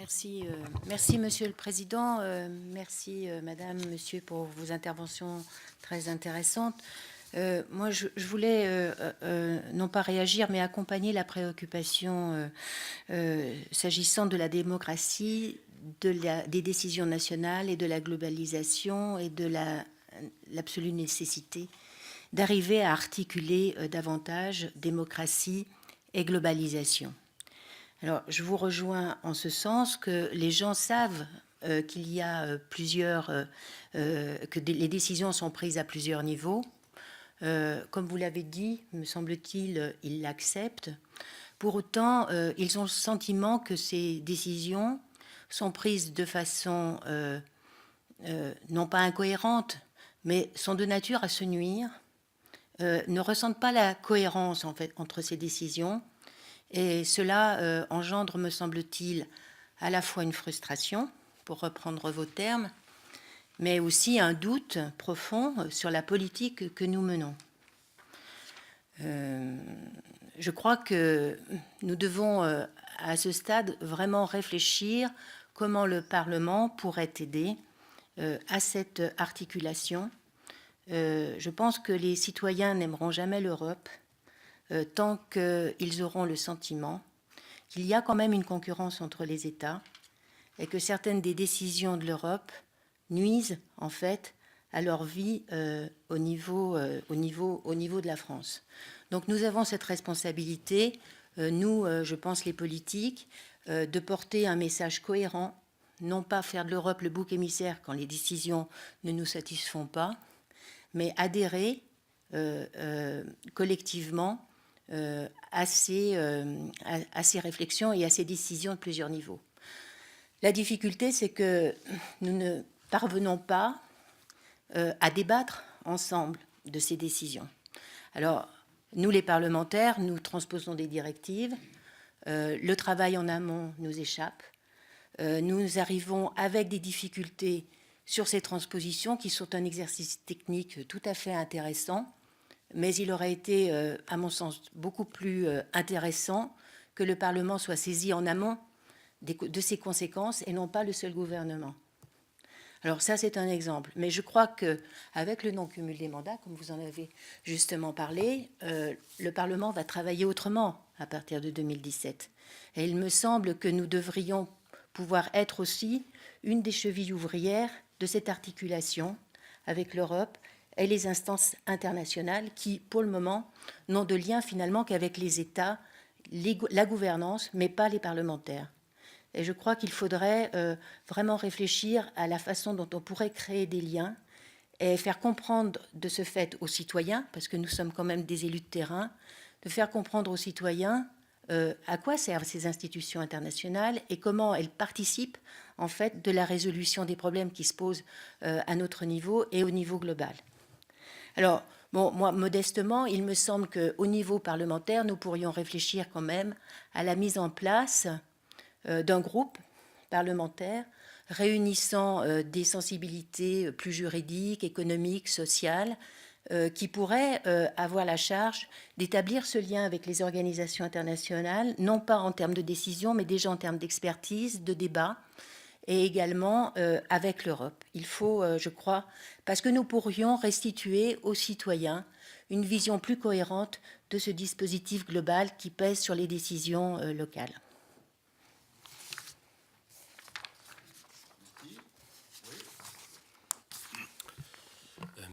Merci Monsieur le Président. Merci Madame, Monsieur pour vos interventions très intéressantes. Moi, je voulais non pas réagir, mais accompagner la préoccupation s'agissant de la démocratie, des décisions nationales et de la globalisation et de l'absolue nécessité d'arriver à articuler davantage démocratie et globalisation. Alors, je vous rejoins en ce sens que les gens savent qu'il y a que les décisions sont prises à plusieurs niveaux. Comme vous l'avez dit, me semble-t-il, ils l'acceptent. Pour autant, ils ont le sentiment que ces décisions sont prises de façon non pas incohérente, mais sont de nature à se nuire, ne ressentent pas la cohérence en fait entre ces décisions. Et cela engendre, me semble-t-il, à la fois une frustration, pour reprendre vos termes, mais aussi un doute profond sur la politique que nous menons. Je crois que nous devons, à ce stade, vraiment réfléchir comment le Parlement pourrait aider à cette articulation. Je pense que les citoyens n'aimeront jamais l'Europe tant qu'ils auront le sentiment qu'il y a quand même une concurrence entre les États et que certaines des décisions de l'Europe nuisent en fait à leur vie au niveau de la France. Donc nous avons cette responsabilité, nous, je pense les politiques, de porter un message cohérent, non pas faire de l'Europe le bouc émissaire quand les décisions ne nous satisfont pas, mais adhérer collectivement à ces réflexions et à ces décisions de plusieurs niveaux. La difficulté, c'est que nous ne parvenons pas à débattre ensemble de ces décisions. Alors, nous, les parlementaires, nous transposons des directives. Le travail en amont nous échappe. Nous arrivons avec des difficultés sur ces transpositions qui sont un exercice technique tout à fait intéressant, mais il aurait été, à mon sens, beaucoup plus intéressant que le Parlement soit saisi en amont de ces conséquences et non pas le seul gouvernement. Alors ça, c'est un exemple. Mais je crois qu'avec le non-cumul des mandats, comme vous en avez justement parlé, le Parlement va travailler autrement à partir de 2017. Et il me semble que nous devrions pouvoir être aussi une des chevilles ouvrières de cette articulation avec l'Europe et les instances internationales qui, pour le moment, n'ont de lien finalement qu'avec les États, la gouvernance, mais pas les parlementaires. Et je crois qu'il faudrait vraiment réfléchir à la façon dont on pourrait créer des liens et faire comprendre de ce fait aux citoyens, parce que nous sommes quand même des élus de terrain, de faire comprendre aux citoyens à quoi servent ces institutions internationales et comment elles participent en fait de la résolution des problèmes qui se posent à notre niveau et au niveau global. Alors, bon, moi, modestement, il me semble qu'au niveau parlementaire, nous pourrions réfléchir quand même à la mise en place d'un groupe parlementaire réunissant des sensibilités plus juridiques, économiques, sociales, qui pourraient avoir la charge d'établir ce lien avec les organisations internationales, non pas en termes de décision, mais déjà en termes d'expertise, de débat, et également avec l'Europe. Il faut, je crois, parce que nous pourrions restituer aux citoyens une vision plus cohérente de ce dispositif global qui pèse sur les décisions locales.